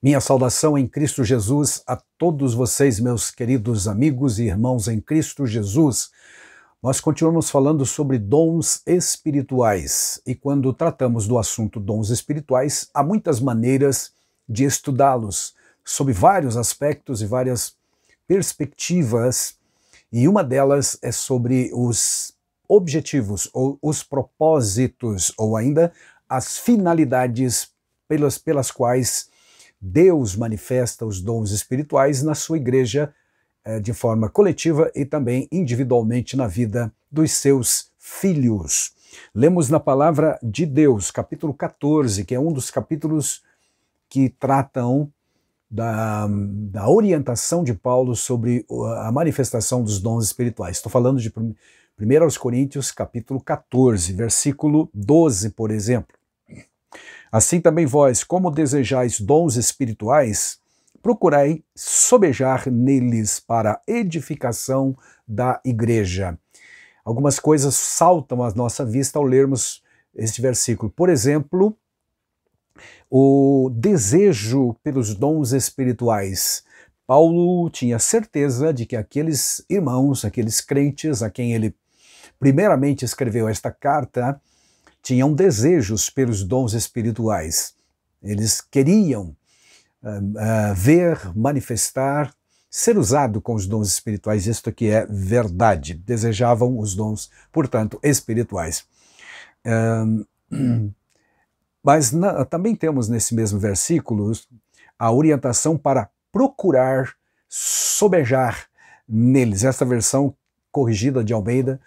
Minha saudação em Cristo Jesus a todos vocês, meus queridos amigos e irmãos em Cristo Jesus. Nós continuamos falando sobre dons espirituais e quando tratamos do assunto dons espirituais, há muitas maneiras de estudá-los, sob vários aspectos e várias perspectivas, e uma delas é sobre os objetivos ou os propósitos ou ainda as finalidades pelas quais Deus manifesta os dons espirituais na sua igreja de forma coletiva e também individualmente na vida dos seus filhos. Lemos na Palavra de Deus, capítulo 14, que é um dos capítulos que tratam da orientação de Paulo sobre a manifestação dos dons espirituais. Estou falando de 1 Coríntios, capítulo 14, versículo 12, por exemplo. Assim também vós, como desejais dons espirituais, procurai sobejar neles para a edificação da igreja. Algumas coisas saltam à nossa vista ao lermos este versículo. Por exemplo, o desejo pelos dons espirituais. Paulo tinha certeza de que aqueles irmãos, aqueles crentes a quem ele primeiramente escreveu esta carta, tinham desejos pelos dons espirituais. Eles queriam ver, manifestar, ser usado com os dons espirituais. Isto aqui é verdade. Desejavam os dons, portanto, espirituais. Mas também temos nesse mesmo versículo a orientação para procurar sobejar neles. Esta versão corrigida de Almeida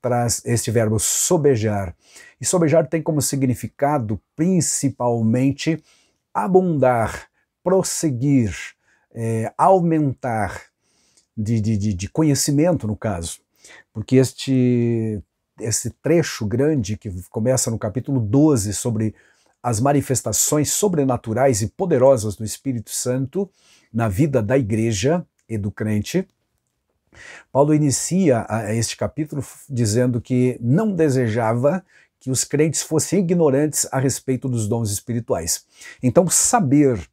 traz este verbo sobejar. E sobejar tem como significado principalmente abundar, prosseguir, aumentar de conhecimento, no caso. Porque esse trecho grande que começa no capítulo 12 sobre as manifestações sobrenaturais e poderosas do Espírito Santo na vida da igreja e do crente, Paulo inicia este capítulo dizendo que não desejava que os crentes fossem ignorantes a respeito dos dons espirituais. Então, saber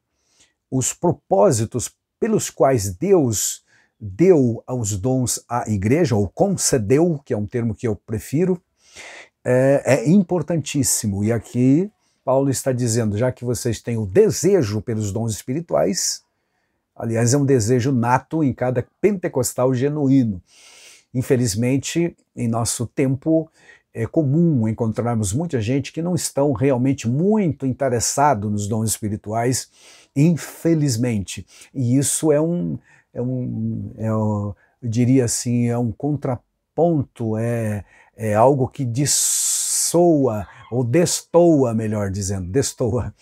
os propósitos pelos quais Deus deu aos dons à igreja, ou concedeu, que é um termo que eu prefiro, é importantíssimo. E aqui Paulo está dizendo, já que vocês têm o desejo pelos dons espirituais, aliás, é um desejo nato em cada pentecostal genuíno. Infelizmente, em nosso tempo, é comum encontrarmos muita gente que não estão realmente muito interessado nos dons espirituais, infelizmente. E isso eu diria assim, é um contraponto, é algo que dissoa, ou destoa, melhor dizendo, destoa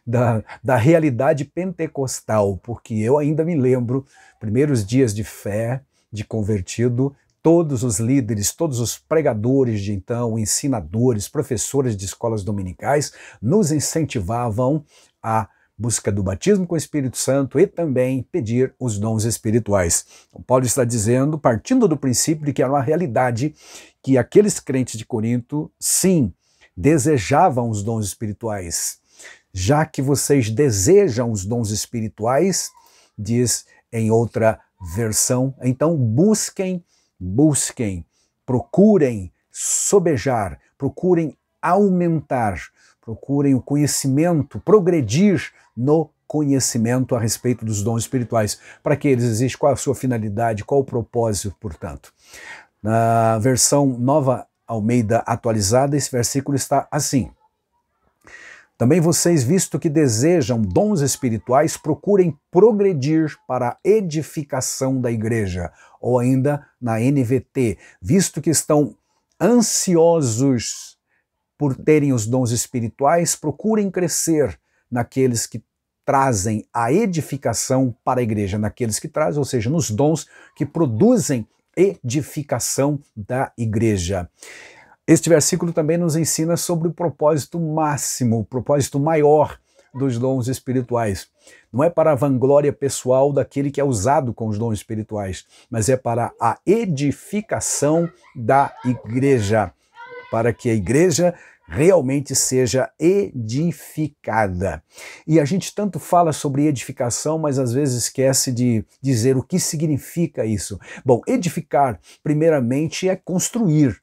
da realidade pentecostal, porque eu ainda me lembro, primeiros dias de fé, de convertido, todos os líderes, todos os pregadores de então, ensinadores, professores de escolas dominicais, nos incentivavam a busca do batismo com o Espírito Santo e também pedir os dons espirituais. Então, Paulo está dizendo, partindo do princípio de que era uma realidade que aqueles crentes de Corinto, sim, desejavam os dons espirituais. Já que vocês desejam os dons espirituais, diz em outra versão, então busquem, procurem sobejar, procurem aumentar, procurem o conhecimento, progredir no conhecimento a respeito dos dons espirituais. Para que eles existem? Qual a sua finalidade? Qual o propósito, portanto? Na versão Nova Almeida atualizada, esse versículo está assim. Também vocês, visto que desejam dons espirituais, procurem progredir para a edificação da igreja, ou ainda na NVT, visto que estão ansiosos por terem os dons espirituais, procurem crescer naqueles que trazem a edificação para a igreja, naqueles que trazem, ou seja, nos dons que produzem edificação da igreja. Este versículo também nos ensina sobre o propósito máximo, o propósito maior dos dons espirituais. Não é para a vanglória pessoal daquele que é usado com os dons espirituais, mas é para a edificação da igreja, para que a igreja realmente seja edificada. E a gente tanto fala sobre edificação, mas às vezes esquece de dizer o que significa isso. Bom, edificar, primeiramente, é construir,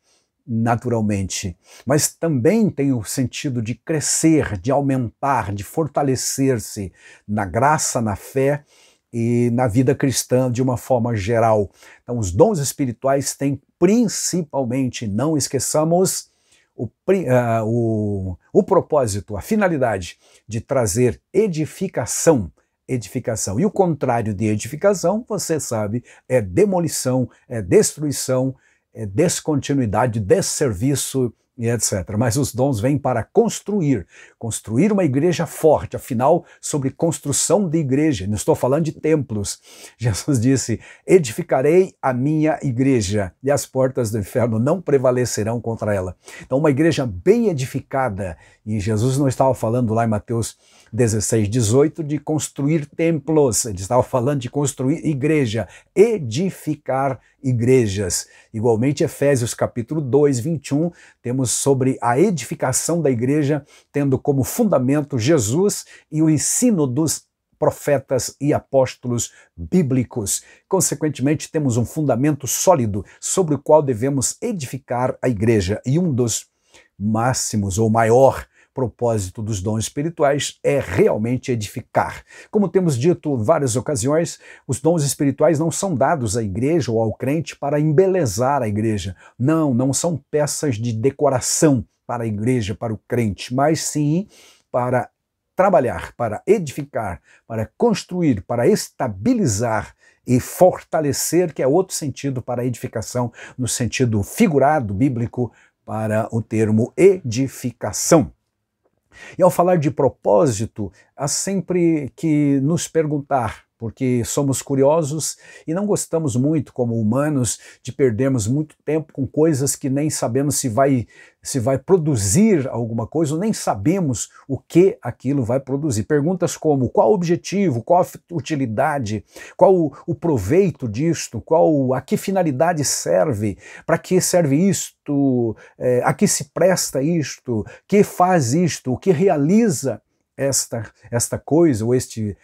naturalmente, mas também tem o sentido de crescer, de aumentar, de fortalecer-se na graça, na fé e na vida cristã de uma forma geral. Então, os dons espirituais têm principalmente, não esqueçamos, o propósito, a finalidade de trazer edificação. Edificação. E o contrário de edificação, você sabe, é demolição, é destruição, é descontinuidade, desserviço e etc. Mas os dons vêm para construir uma igreja forte. Afinal, sobre construção de igreja, não estou falando de templos. Jesus disse, edificarei a minha igreja e as portas do inferno não prevalecerão contra ela. Então, uma igreja bem edificada, e Jesus não estava falando lá em Mateus 16, 18, de construir templos, ele estava falando de construir igreja, edificar igrejas. Igualmente, Efésios capítulo 2, 21, temos sobre a edificação da igreja, tendo como fundamento Jesus e o ensino dos profetas e apóstolos bíblicos. Consequentemente, temos um fundamento sólido sobre o qual devemos edificar a igreja. E um dos máximos ou maior propósito dos dons espirituais é realmente edificar. Como temos dito em várias ocasiões, os dons espirituais não são dados à igreja ou ao crente para embelezar a igreja. Não são peças de decoração para a igreja, para o crente, mas sim para trabalhar, para edificar, para construir, para estabilizar e fortalecer, que é outro sentido para a edificação, no sentido figurado bíblico para o termo edificação. E ao falar de propósito, há sempre que nos perguntar, porque somos curiosos e não gostamos muito, como humanos, de perdermos muito tempo com coisas que nem sabemos se vai produzir alguma coisa, ou nem sabemos o que aquilo vai produzir. Perguntas como qual o objetivo, qual a utilidade, qual o proveito disto, a que finalidade serve, para que serve isto, a que se presta isto, que faz isto, o que realiza esta coisa, ou este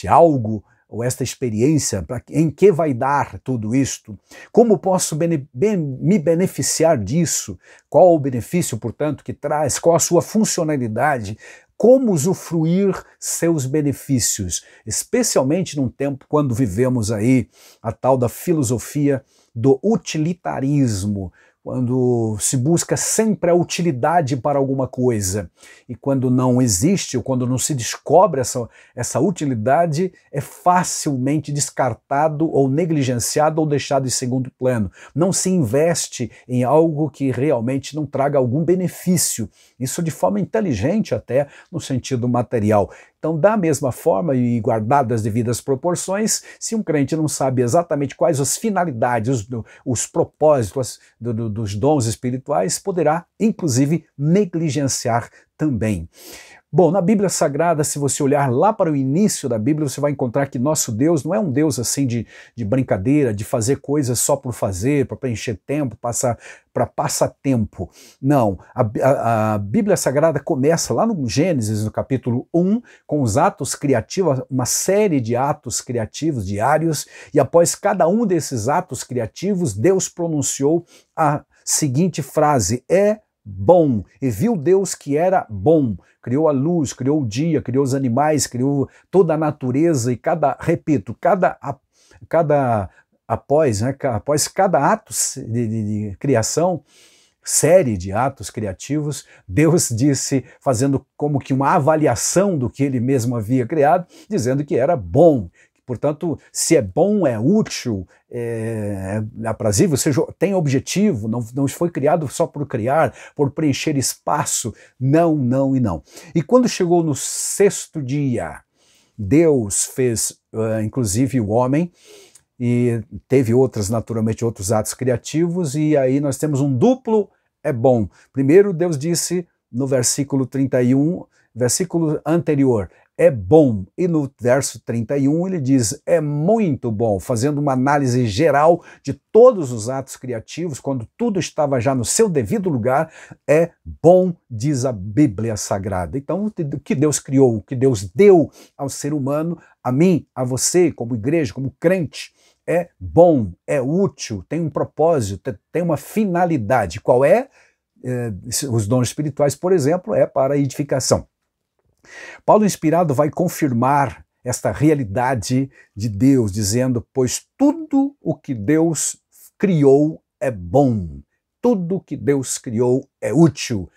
algo, ou esta experiência, em que vai dar tudo isto? Como posso me beneficiar disso? Qual o benefício, portanto, que traz? Qual a sua funcionalidade? Como usufruir seus benefícios? Especialmente num tempo quando vivemos aí a tal da filosofia do utilitarismo, quando se busca sempre a utilidade para alguma coisa. E quando não existe, ou quando não se descobre essa utilidade, é facilmente descartado ou negligenciado ou deixado em segundo plano. Não se investe em algo que realmente não traga algum benefício. Isso de forma inteligente até, no sentido material. Então, da mesma forma e guardadas as devidas proporções, se um crente não sabe exatamente quais as finalidades, os propósitos dos dons espirituais, poderá, inclusive, negligenciar também. Bom, na Bíblia Sagrada, se você olhar lá para o início da Bíblia, você vai encontrar que nosso Deus não é um Deus assim de brincadeira, de fazer coisas só por fazer, para preencher tempo, para passar tempo. Não, a Bíblia Sagrada começa lá no Gênesis, no capítulo 1, com os atos criativos, uma série de atos criativos diários, e após cada um desses atos criativos, Deus pronunciou a seguinte frase: é bom. E viu Deus que era bom. Criou a luz, criou o dia, criou os animais, criou toda a natureza e após cada ato de criação, série de atos criativos, Deus disse, fazendo como que uma avaliação do que ele mesmo havia criado, dizendo que era bom. Portanto, se é bom, é útil, é aprazível, ou seja, tem objetivo, não foi criado só por criar, por preencher espaço, não e não. E quando chegou no sexto dia, Deus fez, inclusive, o homem, e teve naturalmente outros atos criativos, e aí nós temos um duplo é bom. Primeiro, Deus disse no versículo 31, versículo anterior, é bom. E no verso 31 ele diz, é muito bom, fazendo uma análise geral de todos os atos criativos, quando tudo estava já no seu devido lugar, é bom, diz a Bíblia Sagrada. Então, o que Deus criou, o que Deus deu ao ser humano, a mim, a você, como igreja, como crente, é bom, é útil, tem um propósito, tem uma finalidade. Qual é? Os dons espirituais, por exemplo, é para a edificação. Paulo, inspirado, vai confirmar esta realidade de Deus, dizendo, pois tudo o que Deus criou é bom, tudo que Deus criou é útil,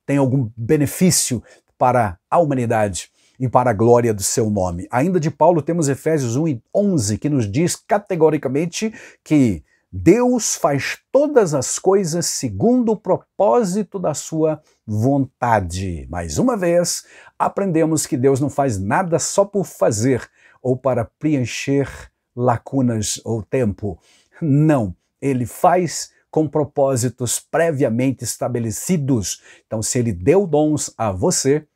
tem algum benefício para a humanidade e para a glória do seu nome. Ainda de Paulo temos Efésios 1:11, que nos diz categoricamente que Deus faz todas as coisas segundo o propósito da sua vontade. Mais uma vez, aprendemos que Deus não faz nada só por fazer ou para preencher lacunas ou tempo. Não, ele faz com propósitos previamente estabelecidos. Então, se ele deu dons a você,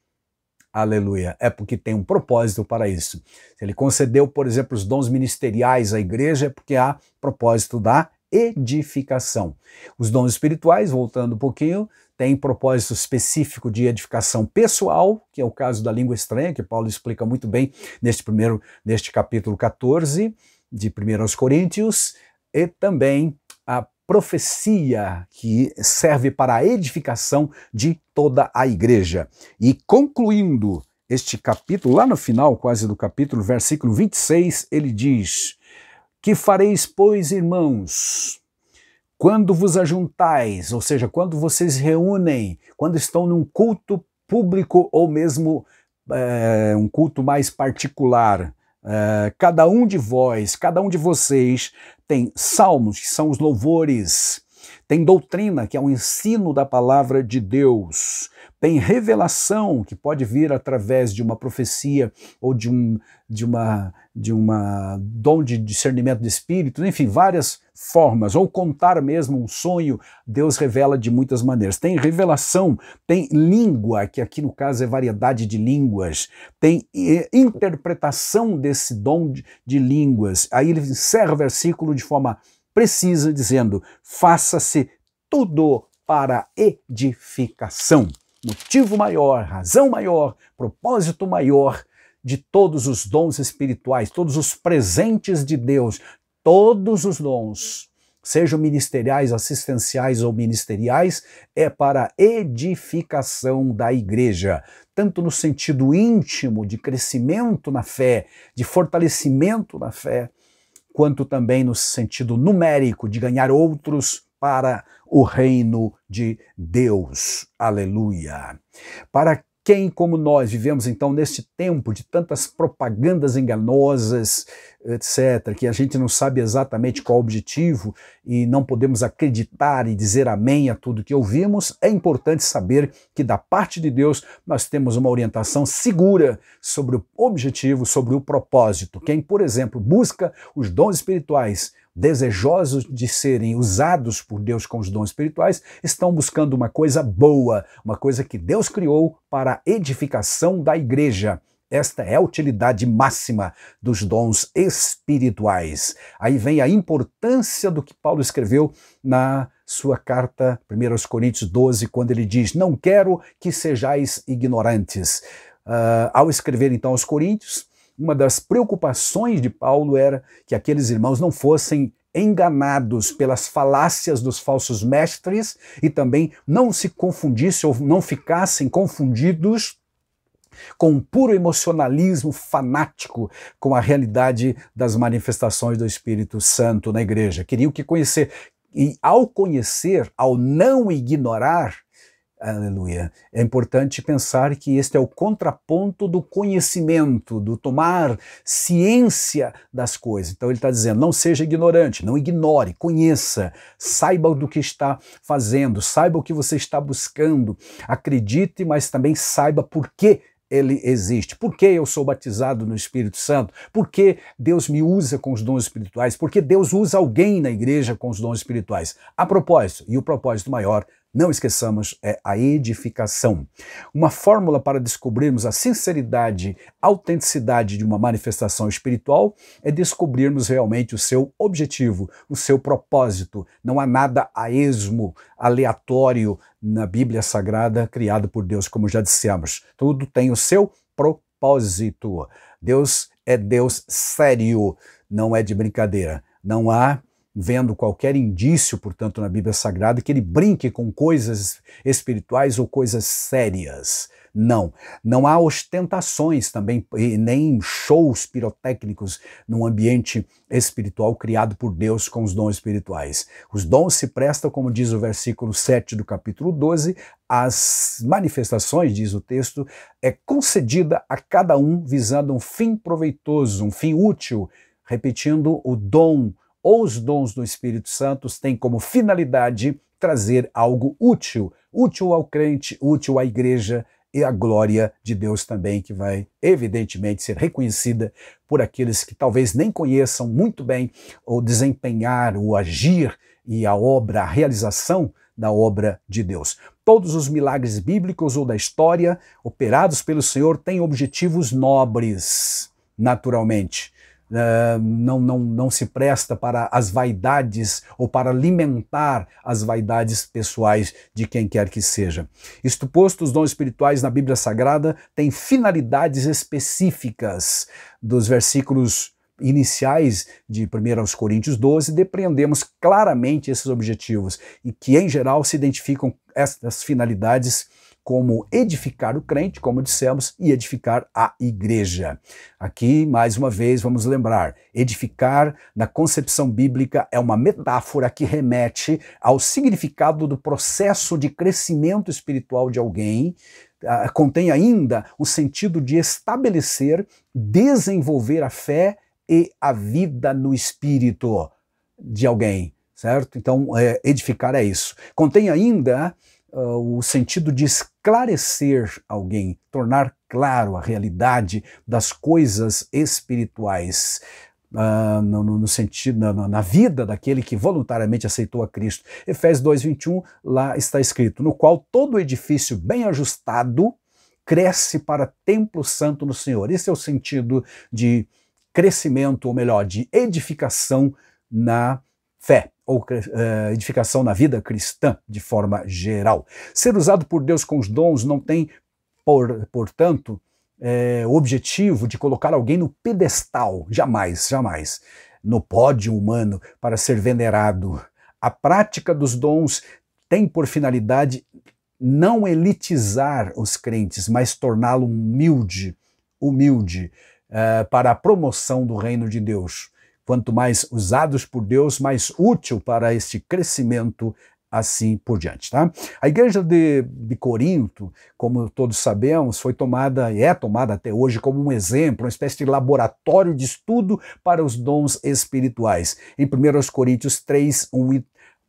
aleluia, é porque tem um propósito para isso. Se ele concedeu, por exemplo, os dons ministeriais à igreja, é porque há propósito da edificação. Os dons espirituais, voltando um pouquinho, tem propósito específico de edificação pessoal, que é o caso da língua estranha, que Paulo explica muito bem neste capítulo 14 de 1 Coríntios, e também a profecia, que serve para a edificação de toda a igreja. E concluindo este capítulo, lá no final quase do capítulo, versículo 26, ele diz, que fareis, pois, irmãos, quando vos ajuntais, ou seja, quando vocês reúnem, quando estão num culto público ou mesmo um culto mais particular, cada um de vós, cada um de vocês tem salmos, que são os louvores, tem doutrina, que é o ensino da palavra de Deus, tem revelação, que pode vir através de uma profecia ou de uma dom de discernimento de espírito, enfim, várias formas, ou contar mesmo um sonho, Deus revela de muitas maneiras. Tem revelação, tem língua, que aqui no caso é variedade de línguas, tem interpretação desse dom de línguas. Aí ele encerra o versículo de forma precisa, dizendo, faça-se tudo para edificação. Motivo maior, razão maior, propósito maior de todos os dons espirituais, todos os presentes de Deus, todos os dons, sejam ministeriais, assistenciais ou ministeriais, é para edificação da igreja, tanto no sentido íntimo de crescimento na fé, de fortalecimento na fé, quanto também no sentido numérico de ganhar outros para o reino de Deus. Aleluia! Para quem, como nós, vivemos então neste tempo de tantas propagandas enganosas, etc., que a gente não sabe exatamente qual o objetivo e não podemos acreditar e dizer amém a tudo que ouvimos, é importante saber que da parte de Deus nós temos uma orientação segura sobre o objetivo, sobre o propósito. Quem, por exemplo, busca os dons espirituais, desejosos de serem usados por Deus com os dons espirituais, estão buscando uma coisa boa, uma coisa que Deus criou para a edificação da igreja. Esta é a utilidade máxima dos dons espirituais. Aí vem a importância do que Paulo escreveu na sua carta, 1 Coríntios 12, quando ele diz, não quero que sejais ignorantes. Ao escrever então aos Coríntios, uma das preocupações de Paulo era que aqueles irmãos não fossem enganados pelas falácias dos falsos mestres e também não se confundissem ou não ficassem confundidos com um puro emocionalismo fanático com a realidade das manifestações do Espírito Santo na igreja. Queriam que conhecer, e ao conhecer, ao não ignorar, aleluia, é importante pensar que este é o contraponto do conhecimento, do tomar ciência das coisas. Então ele está dizendo, não seja ignorante, não ignore, conheça, saiba do que está fazendo, saiba o que você está buscando, acredite, mas também saiba por que ele existe. Por que eu sou batizado no Espírito Santo? Por que Deus me usa com os dons espirituais? Por que Deus usa alguém na igreja com os dons espirituais? A propósito, e o propósito maior, não esqueçamos, é a edificação. Uma fórmula para descobrirmos a sinceridade, autenticidade de uma manifestação espiritual é descobrirmos realmente o seu objetivo, o seu propósito. Não há nada a esmo, aleatório na Bíblia Sagrada criado por Deus, como já dissemos. Tudo tem o seu propósito. Deus é Deus sério, não é de brincadeira. Não há vendo qualquer indício, portanto, na Bíblia Sagrada, que ele brinque com coisas espirituais ou coisas sérias. Não. Não há ostentações também, e nem shows pirotécnicos num ambiente espiritual criado por Deus com os dons espirituais. Os dons se prestam, como diz o versículo 7 do capítulo 12, as manifestações, diz o texto, é concedida a cada um visando um fim proveitoso, um fim útil, repetindo o dom ou os dons do Espírito Santo têm como finalidade trazer algo útil, útil ao crente, útil à igreja e à glória de Deus também, que vai evidentemente ser reconhecida por aqueles que talvez nem conheçam muito bem o desempenhar, o agir e a obra, a realização da obra de Deus. Todos os milagres bíblicos ou da história operados pelo Senhor têm objetivos nobres, naturalmente. Não se presta para as vaidades ou para alimentar as vaidades pessoais de quem quer que seja. Isto posto, os dons espirituais na Bíblia Sagrada têm finalidades específicas. Dos versículos iniciais de 1 Coríntios 12, depreendemos claramente esses objetivos e que, em geral, se identificam estas finalidades como edificar o crente, como dissemos, e edificar a igreja. Aqui, mais uma vez, vamos lembrar, edificar, na concepção bíblica, é uma metáfora que remete ao significado do processo de crescimento espiritual de alguém, contém ainda o sentido de estabelecer, desenvolver a fé e a vida no espírito de alguém, certo? Então, edificar é isso. Contém ainda o sentido de esclarecer alguém, tornar claro a realidade das coisas espirituais, no sentido, na vida daquele que voluntariamente aceitou a Cristo. Efésios 2:21, lá está escrito, no qual todo edifício bem ajustado cresce para templo santo no Senhor. Esse é o sentido de crescimento, ou melhor, de edificação na fé, ou edificação na vida cristã, de forma geral. Ser usado por Deus com os dons não tem, portanto, o objetivo de colocar alguém no pedestal, jamais, jamais, no pódio humano para ser venerado. A prática dos dons tem por finalidade não elitizar os crentes, mas torná-lo humilde, para a promoção do reino de Deus. Quanto mais usados por Deus, mais útil para este crescimento, assim por diante. Tá? A igreja de Corinto, como todos sabemos, foi tomada e é tomada até hoje como um exemplo, uma espécie de laboratório de estudo para os dons espirituais. Em 1 Coríntios 3, 1 e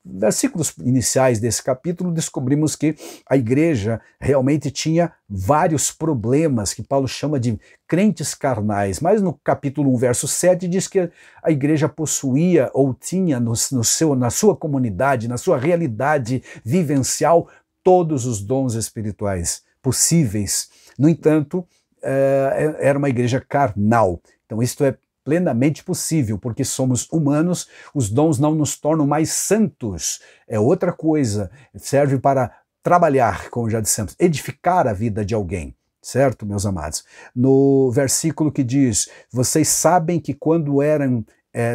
versículos iniciais desse capítulo, descobrimos que a igreja realmente tinha vários problemas, que Paulo chama de crentes carnais, mas no capítulo 1, verso 7, diz que a igreja possuía ou tinha na sua comunidade, na sua realidade vivencial, todos os dons espirituais possíveis. No entanto, era uma igreja carnal. Então isto é plenamente possível, porque somos humanos, os dons não nos tornam mais santos, é outra coisa, serve para trabalhar, como já dissemos, edificar a vida de alguém, certo, meus amados? No versículo que diz, vocês sabem que quando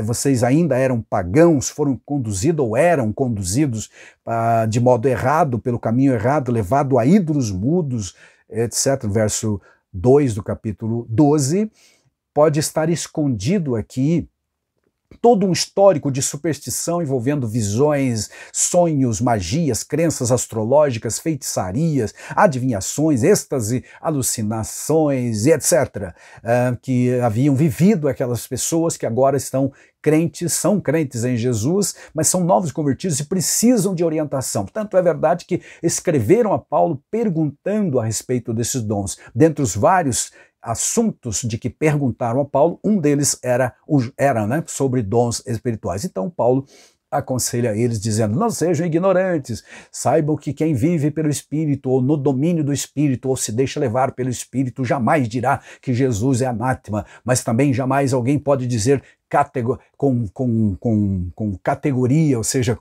vocês ainda eram pagãos, foram conduzidos ou eram conduzidos de modo errado, pelo caminho errado, levado a ídolos mudos, etc. Verso 2 do capítulo 12, pode estar escondido aqui todo um histórico de superstição envolvendo visões, sonhos, magias, crenças astrológicas, feitiçarias, adivinhações, êxtase, alucinações e etc. Que haviam vivido aquelas pessoas que agora estão crentes, são crentes em Jesus, mas são novos convertidos e precisam de orientação. Tanto é verdade que escreveram a Paulo perguntando a respeito desses dons. Dentre os vários assuntos de que perguntaram a Paulo, um deles era sobre dons espirituais. Então Paulo aconselha eles dizendo: não sejam ignorantes, saibam que quem vive pelo Espírito ou no domínio do Espírito ou se deixa levar pelo Espírito jamais dirá que Jesus é anátema, mas também jamais alguém pode dizer com categoria, ou seja,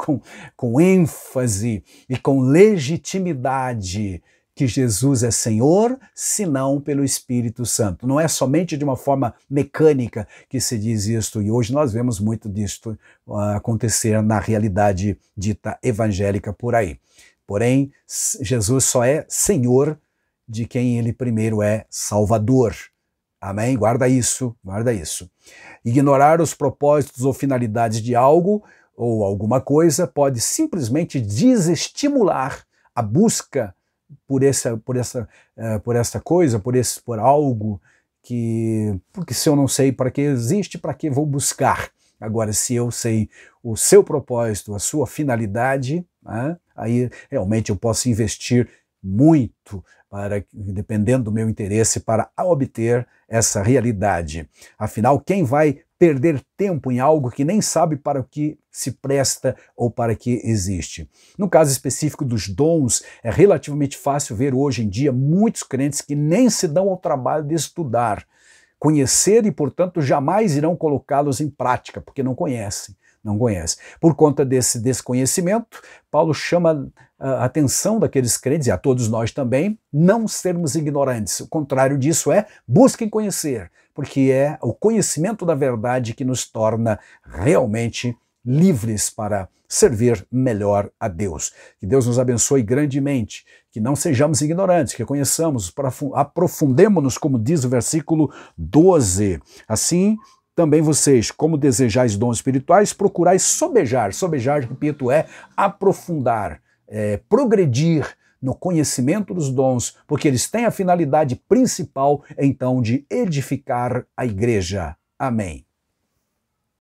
com ênfase e com legitimidade que Jesus é Senhor, senão pelo Espírito Santo. Não é somente de uma forma mecânica que se diz isto, e hoje nós vemos muito disto acontecer na realidade dita evangélica por aí. Porém, Jesus só é Senhor de quem ele primeiro é Salvador. Amém? Guarda isso, guarda isso. Ignorar os propósitos ou finalidades de algo ou alguma coisa pode simplesmente desestimular a busca por algo porque se eu não sei para que existe, para que vou buscar? Agora, se eu sei o seu propósito, a sua finalidade, aí realmente eu posso investir muito, dependendo do meu interesse, para obter essa realidade. Afinal, quem vai perder tempo em algo que nem sabe para o que se presta ou para que existe? No caso específico dos dons, é relativamente fácil ver hoje em dia muitos crentes que nem se dão ao trabalho de estudar, conhecer e, portanto, jamais irão colocá-los em prática, porque não conhecem. Não conhece. Por conta desse desconhecimento, Paulo chama a atenção daqueles crentes, e a todos nós também, não sermos ignorantes. O contrário disso é, busquem conhecer, porque é o conhecimento da verdade que nos torna realmente livres para servir melhor a Deus. Que Deus nos abençoe grandemente, que não sejamos ignorantes, que conheçamos, aprofundemo-nos, como diz o versículo 12. Assim, também vocês, como desejais dons espirituais, procurais sobejar. Sobejar, repito, é aprofundar, progredir no conhecimento dos dons, porque eles têm a finalidade principal, então, de edificar a igreja. Amém.